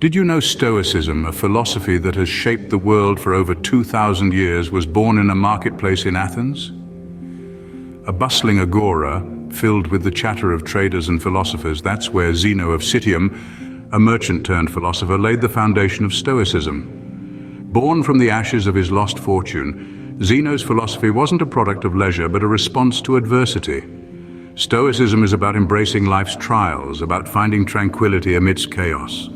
Did you know Stoicism, a philosophy that has shaped the world for over 2,000 years, was born in a marketplace in Athens? A bustling agora filled with the chatter of traders and philosophers. That's where Zeno of Citium, a merchant-turned-philosopher, laid the foundation of Stoicism. Born from the ashes of his lost fortune, Zeno's philosophy wasn't a product of leisure but a response to adversity. Stoicism is about embracing life's trials, about finding tranquility amidst chaos.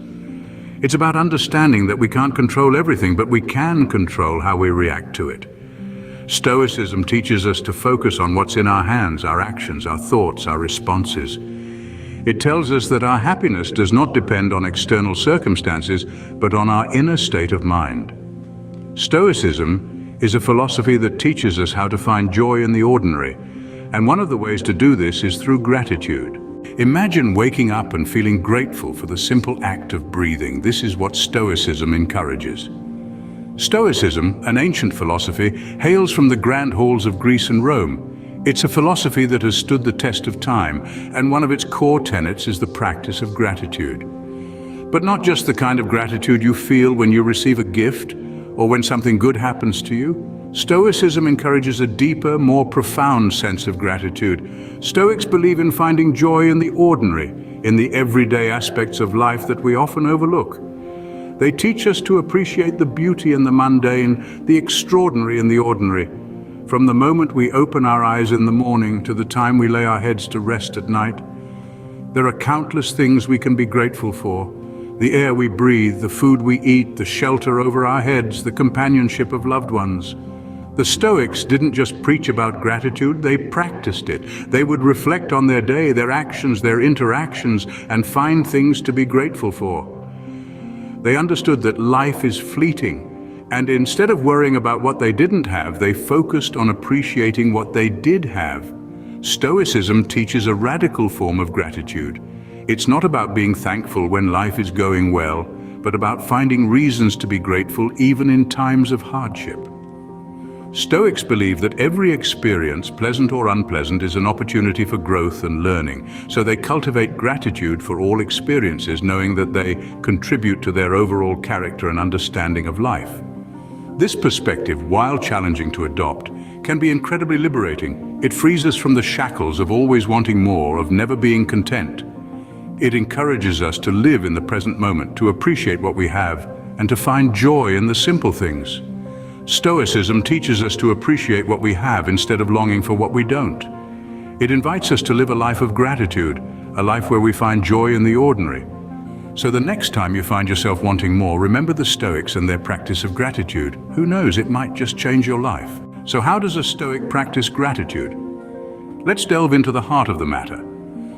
It's about understanding that we can't control everything, but we can control how we react to it. Stoicism teaches us to focus on what's in our hands, our actions, our thoughts, our responses. It tells us that our happiness does not depend on external circumstances, but on our inner state of mind. Stoicism is a philosophy that teaches us how to find joy in the ordinary, and one of the ways to do this is through gratitude. Imagine waking up and feeling grateful for the simple act of breathing. This is what Stoicism encourages. Stoicism, an ancient philosophy, hails from the grand halls of Greece and Rome. It's a philosophy that has stood the test of time, and one of its core tenets is the practice of gratitude. But not just the kind of gratitude you feel when you receive a gift or when something good happens to you. Stoicism encourages a deeper, more profound sense of gratitude. Stoics believe in finding joy in the ordinary, in the everyday aspects of life that we often overlook. They teach us to appreciate the beauty in the mundane, the extraordinary in the ordinary. From the moment we open our eyes in the morning to the time we lay our heads to rest at night, there are countless things we can be grateful for. The air we breathe, the food we eat, the shelter over our heads, the companionship of loved ones. The Stoics didn't just preach about gratitude, they practiced it. They would reflect on their day, their actions, their interactions, and find things to be grateful for. They understood that life is fleeting, and instead of worrying about what they didn't have, they focused on appreciating what they did have. Stoicism teaches a radical form of gratitude. It's not about being thankful when life is going well, but about finding reasons to be grateful even in times of hardship. Stoics believe that every experience, pleasant or unpleasant, is an opportunity for growth and learning, so they cultivate gratitude for all experiences, knowing that they contribute to their overall character and understanding of life. This perspective, while challenging to adopt, can be incredibly liberating. It frees us from the shackles of always wanting more, of never being content. It encourages us to live in the present moment, to appreciate what we have, and to find joy in the simple things. Stoicism teaches us to appreciate what we have instead of longing for what we don't. It invites us to live a life of gratitude, a life where we find joy in the ordinary. So the next time you find yourself wanting more, remember the Stoics and their practice of gratitude. Who knows, it might just change your life. So how does a Stoic practice gratitude? Let's delve into the heart of the matter.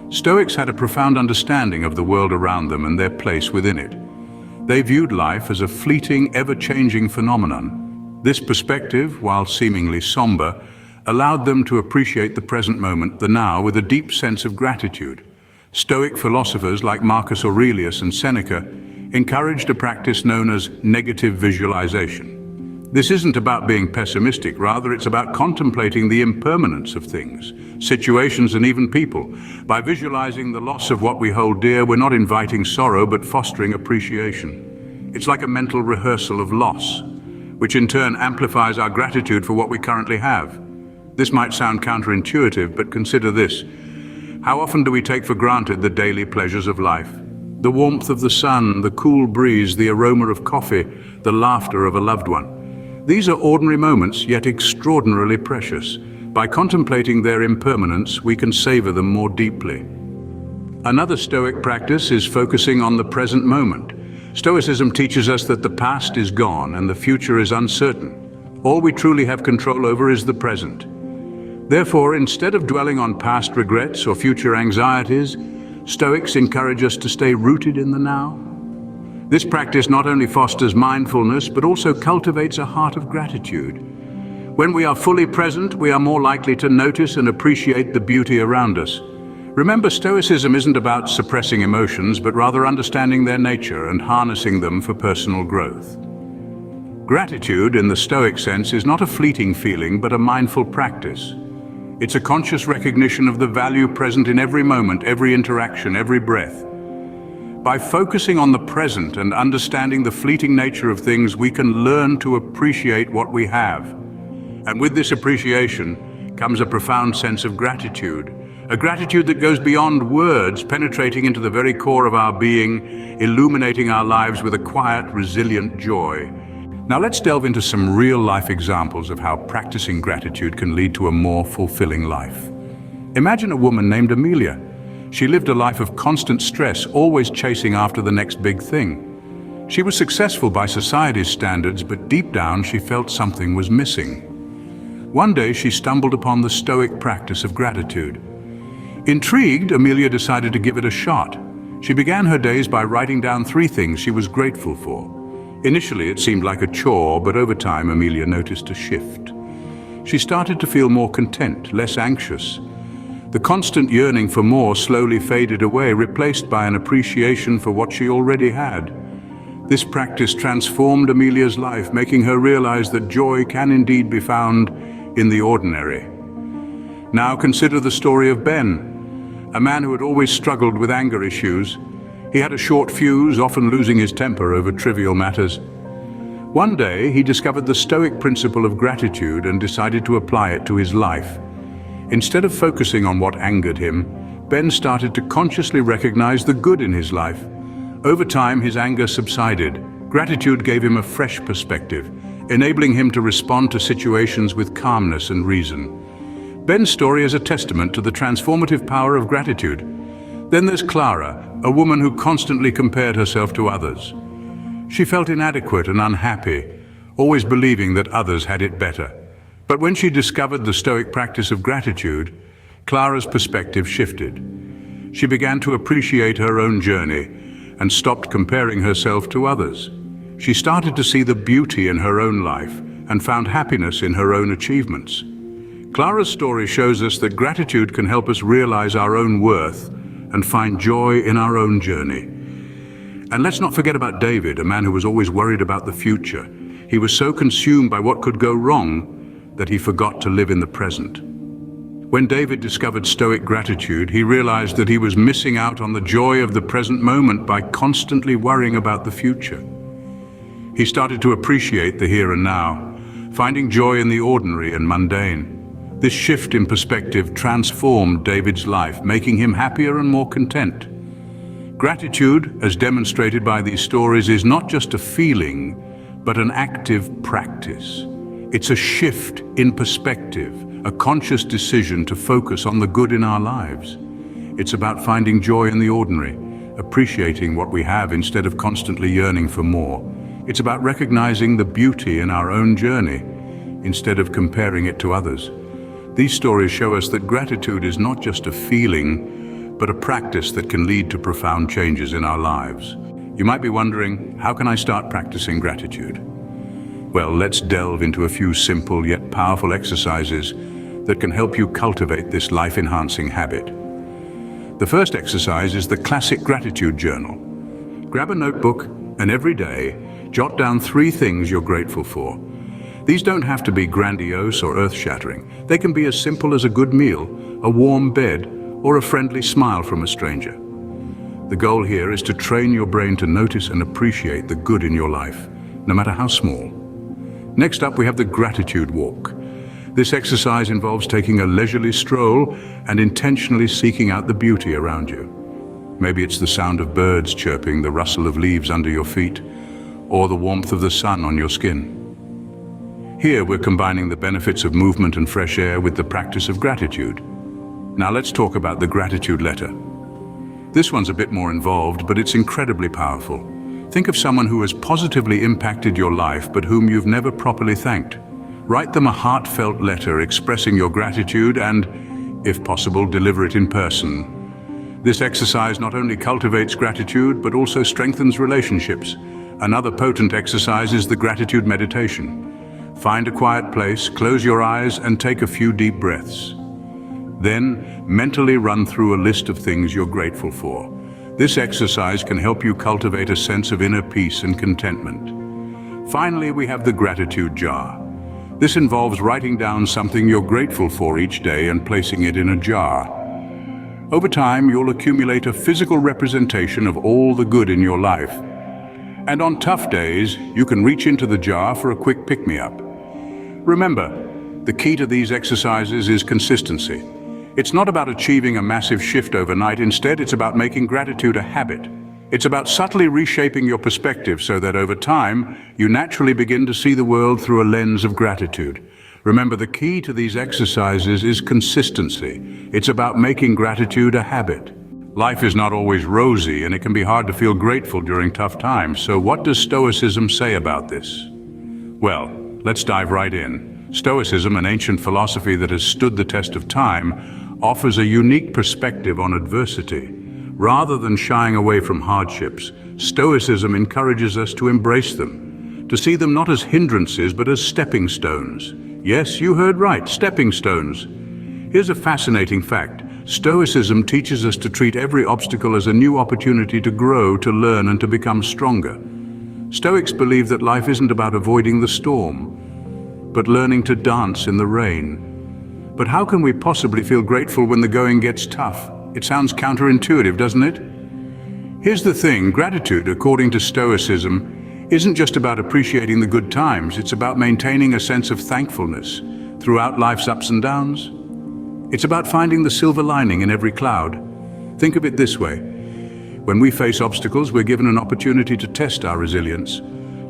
Stoics had a profound understanding of the world around them and their place within it. They viewed life as a fleeting, ever-changing phenomenon. This perspective, while seemingly somber, allowed them to appreciate the present moment, the now, with a deep sense of gratitude. Stoic philosophers like Marcus Aurelius and Seneca encouraged a practice known as negative visualization. This isn't about being pessimistic, rather it's about contemplating the impermanence of things, situations, and even people. By visualizing the loss of what we hold dear, we're not inviting sorrow but fostering appreciation. It's like a mental rehearsal of loss, which in turn amplifies our gratitude for what we currently have. This might sound counterintuitive, but consider this. How often do we take for granted the daily pleasures of life? The warmth of the sun, the cool breeze, the aroma of coffee, the laughter of a loved one. These are ordinary moments, yet extraordinarily precious. By contemplating their impermanence, we can savor them more deeply. Another Stoic practice is focusing on the present moment. Stoicism teaches us that the past is gone and the future is uncertain. All we truly have control over is the present. Therefore, instead of dwelling on past regrets or future anxieties, Stoics encourage us to stay rooted in the now. This practice not only fosters mindfulness, but also cultivates a heart of gratitude. When we are fully present, we are more likely to notice and appreciate the beauty around us. Remember, Stoicism isn't about suppressing emotions, but rather understanding their nature and harnessing them for personal growth. Gratitude, in the Stoic sense, is not a fleeting feeling, but a mindful practice. It's a conscious recognition of the value present in every moment, every interaction, every breath. By focusing on the present and understanding the fleeting nature of things, we can learn to appreciate what we have. And with this appreciation comes a profound sense of gratitude. A gratitude that goes beyond words, penetrating into the very core of our being, illuminating our lives with a quiet, resilient joy. Now let's delve into some real-life examples of how practicing gratitude can lead to a more fulfilling life. Imagine a woman named Amelia. She lived a life of constant stress, always chasing after the next big thing. She was successful by society's standards, but deep down she felt something was missing. One day she stumbled upon the Stoic practice of gratitude. Intrigued, Amelia decided to give it a shot. She began her days by writing down 3 things she was grateful for. Initially it seemed like a chore, but over time Amelia noticed a shift. She started to feel more content, less anxious. The constant yearning for more slowly faded away, replaced by an appreciation for what she already had. This practice transformed Amelia's life, making her realize that joy can indeed be found in the ordinary. Now consider the story of Ben, a man who had always struggled with anger issues. He had a short fuse, often losing his temper over trivial matters. One day, he discovered the Stoic principle of gratitude and decided to apply it to his life. Instead of focusing on what angered him, Ben started to consciously recognize the good in his life. Over time, his anger subsided. Gratitude gave him a fresh perspective, enabling him to respond to situations with calmness and reason. Ben's story is a testament to the transformative power of gratitude. Then there's Clara, a woman who constantly compared herself to others. She felt inadequate and unhappy, always believing that others had it better. But when she discovered the Stoic practice of gratitude, Clara's perspective shifted. She began to appreciate her own journey and stopped comparing herself to others. She started to see the beauty in her own life and found happiness in her own achievements. Clara's story shows us that gratitude can help us realize our own worth and find joy in our own journey. And let's not forget about David, a man who was always worried about the future. He was so consumed by what could go wrong that he forgot to live in the present. When David discovered Stoic gratitude, he realized that he was missing out on the joy of the present moment by constantly worrying about the future. He started to appreciate the here and now, finding joy in the ordinary and mundane. This shift in perspective transformed David's life, making him happier and more content. Gratitude, as demonstrated by these stories, is not just a feeling, but an active practice. It's a shift in perspective, a conscious decision to focus on the good in our lives. It's about finding joy in the ordinary, appreciating what we have instead of constantly yearning for more. It's about recognizing the beauty in our own journey instead of comparing it to others. These stories show us that gratitude is not just a feeling, but a practice that can lead to profound changes in our lives. You might be wondering, how can I start practicing gratitude? Well, let's delve into a few simple yet powerful exercises that can help you cultivate this life-enhancing habit. The first exercise is the classic gratitude journal. Grab a notebook and every day, jot down 3 things you're grateful for. These don't have to be grandiose or earth-shattering. They can be as simple as a good meal, a warm bed, or a friendly smile from a stranger. The goal here is to train your brain to notice and appreciate the good in your life, no matter how small. Next up, we have the gratitude walk. This exercise involves taking a leisurely stroll and intentionally seeking out the beauty around you. Maybe it's the sound of birds chirping, the rustle of leaves under your feet, or the warmth of the sun on your skin. Here, we're combining the benefits of movement and fresh air with the practice of gratitude. Now let's talk about the gratitude letter. This one's a bit more involved, but it's incredibly powerful. Think of someone who has positively impacted your life, but whom you've never properly thanked. Write them a heartfelt letter expressing your gratitude and, if possible, deliver it in person. This exercise not only cultivates gratitude, but also strengthens relationships. Another potent exercise is the gratitude meditation. Find a quiet place, close your eyes, and take a few deep breaths. Then, mentally run through a list of things you're grateful for. This exercise can help you cultivate a sense of inner peace and contentment. Finally, we have the gratitude jar. This involves writing down something you're grateful for each day and placing it in a jar. Over time, you'll accumulate a physical representation of all the good in your life. And on tough days, you can reach into the jar for a quick pick-me-up. Remember, the key to these exercises is consistency. It's not about achieving a massive shift overnight. Instead, it's about making gratitude a habit. It's about subtly reshaping your perspective so that over time, you naturally begin to see the world through a lens of gratitude. Remember, the key to these exercises is consistency. It's about making gratitude a habit. Life is not always rosy, and it can be hard to feel grateful during tough times. So what does Stoicism say about this? Well, let's dive right in. Stoicism, an ancient philosophy that has stood the test of time, offers a unique perspective on adversity. Rather than shying away from hardships, Stoicism encourages us to embrace them, to see them not as hindrances but as stepping stones. Yes, you heard right, stepping stones. Here's a fascinating fact. Stoicism teaches us to treat every obstacle as a new opportunity to grow, to learn, and to become stronger. Stoics believe that life isn't about avoiding the storm, but learning to dance in the rain. But how can we possibly feel grateful when the going gets tough? It sounds counterintuitive, doesn't it? Here's the thing, gratitude, according to Stoicism, isn't just about appreciating the good times. It's about maintaining a sense of thankfulness throughout life's ups and downs. It's about finding the silver lining in every cloud. Think of it this way. When we face obstacles, we're given an opportunity to test our resilience,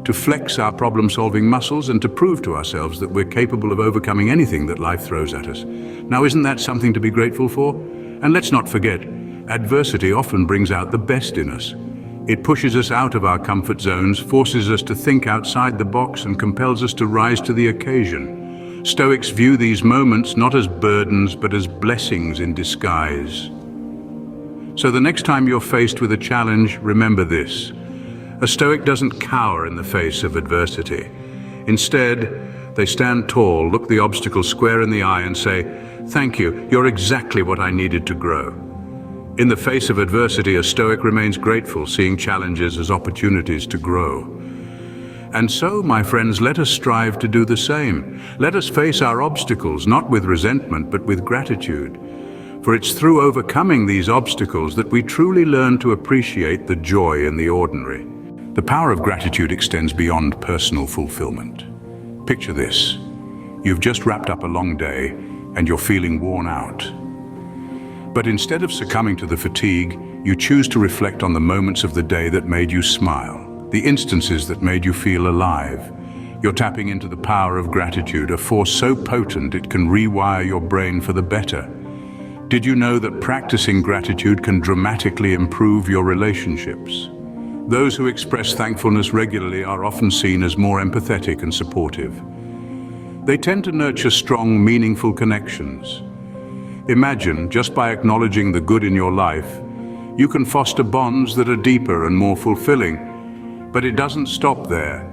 to flex our problem-solving muscles, and to prove to ourselves that we're capable of overcoming anything that life throws at us. Now, isn't that something to be grateful for? And let's not forget, adversity often brings out the best in us. It pushes us out of our comfort zones, forces us to think outside the box, and compels us to rise to the occasion. Stoics view these moments not as burdens, but as blessings in disguise. So the next time you're faced with a challenge, remember this. A Stoic doesn't cower in the face of adversity. Instead, they stand tall, look the obstacle square in the eye, and say, "Thank you, you're exactly what I needed to grow." In the face of adversity, a Stoic remains grateful, seeing challenges as opportunities to grow. And so, my friends, let us strive to do the same. Let us face our obstacles, not with resentment, but with gratitude. For it's through overcoming these obstacles that we truly learn to appreciate the joy in the ordinary. The power of gratitude extends beyond personal fulfillment. Picture this. You've just wrapped up a long day, and you're feeling worn out. But instead of succumbing to the fatigue, you choose to reflect on the moments of the day that made you smile, the instances that made you feel alive. You're tapping into the power of gratitude, a force so potent it can rewire your brain for the better. Did you know that practicing gratitude can dramatically improve your relationships? Those who express thankfulness regularly are often seen as more empathetic and supportive. They tend to nurture strong, meaningful connections. Imagine, just by acknowledging the good in your life, you can foster bonds that are deeper and more fulfilling. But it doesn't stop there.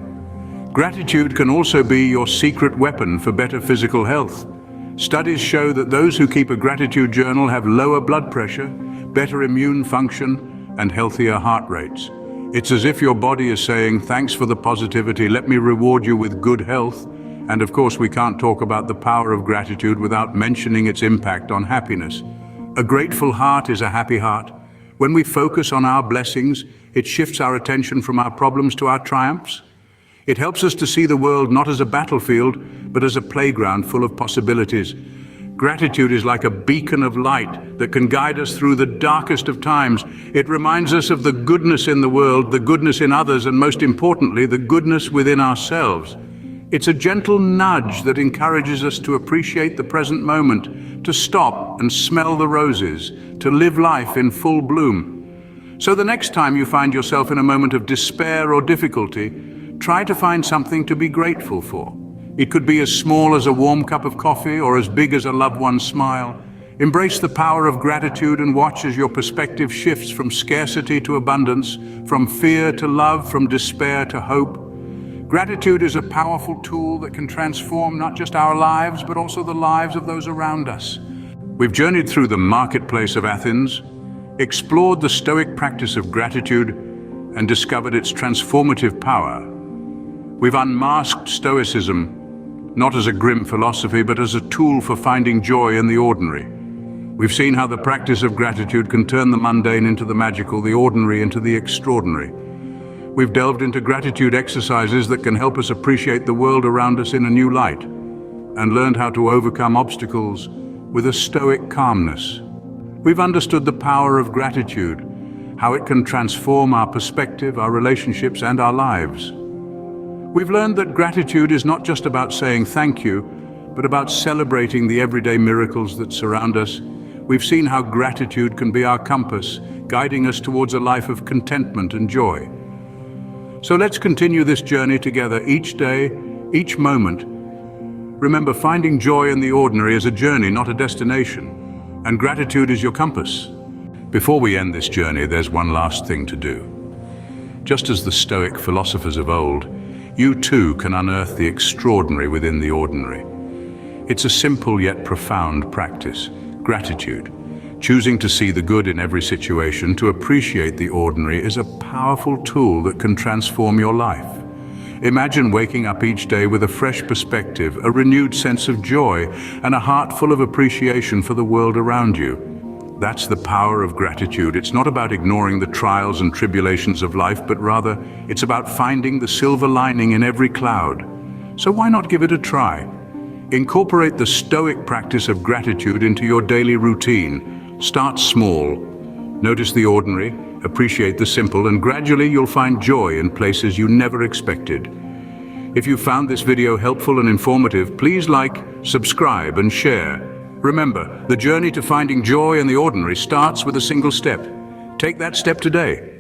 Gratitude can also be your secret weapon for better physical health. Studies show that those who keep a gratitude journal have lower blood pressure, better immune function, and healthier heart rates. It's as if your body is saying, "Thanks for the positivity, let me reward you with good health." And of course, we can't talk about the power of gratitude without mentioning its impact on happiness. A grateful heart is a happy heart. When we focus on our blessings, it shifts our attention from our problems to our triumphs. It helps us to see the world not as a battlefield, but as a playground full of possibilities. Gratitude is like a beacon of light that can guide us through the darkest of times. It reminds us of the goodness in the world, the goodness in others, and most importantly, the goodness within ourselves. It's a gentle nudge that encourages us to appreciate the present moment, to stop and smell the roses, to live life in full bloom. So the next time you find yourself in a moment of despair or difficulty, try to find something to be grateful for. It could be as small as a warm cup of coffee or as big as a loved one's smile. Embrace the power of gratitude and watch as your perspective shifts from scarcity to abundance, from fear to love, from despair to hope. Gratitude is a powerful tool that can transform not just our lives, but also the lives of those around us. We've journeyed through the marketplace of Athens, explored the Stoic practice of gratitude, and discovered its transformative power. We've unmasked Stoicism, not as a grim philosophy, but as a tool for finding joy in the ordinary. We've seen how the practice of gratitude can turn the mundane into the magical, the ordinary into the extraordinary. We've delved into gratitude exercises that can help us appreciate the world around us in a new light, and learned how to overcome obstacles with a stoic calmness. We've understood the power of gratitude, how it can transform our perspective, our relationships, and our lives. We've learned that gratitude is not just about saying thank you, but about celebrating the everyday miracles that surround us. We've seen how gratitude can be our compass, guiding us towards a life of contentment and joy. So let's continue this journey together each day, each moment. Remember, finding joy in the ordinary is a journey, not a destination, and gratitude is your compass. Before we end this journey, there's one last thing to do. Just as the Stoic philosophers of old, you too can unearth the extraordinary within the ordinary. It's a simple yet profound practice, gratitude. Choosing to see the good in every situation, to appreciate the ordinary, is a powerful tool that can transform your life. Imagine waking up each day with a fresh perspective, a renewed sense of joy, and a heart full of appreciation for the world around you. That's the power of gratitude. It's not about ignoring the trials and tribulations of life, but rather it's about finding the silver lining in every cloud. So why not give it a try? Incorporate the Stoic practice of gratitude into your daily routine. Start small. Notice the ordinary, appreciate the simple, and gradually you'll find joy in places you never expected. If you found this video helpful and informative, please like, subscribe, and share. Remember, the journey to finding joy in the ordinary starts with a single step. Take that step today.